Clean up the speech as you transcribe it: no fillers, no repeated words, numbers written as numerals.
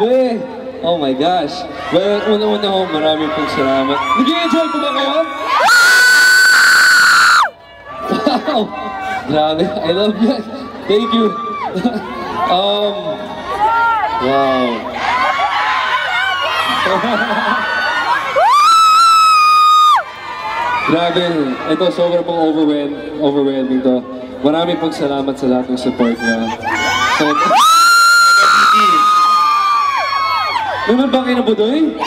Grabe! Oh my gosh. Well, una-una ho, maraming pong salamat. Nag-enjoy po ba kayo? Wow! Grabe, I love you. Thank you. Wow. Grabe, ito sobrang pong overwhelming to. Maraming pong salamat sa lahat ng support niya. So, naman ba kayo na budoy?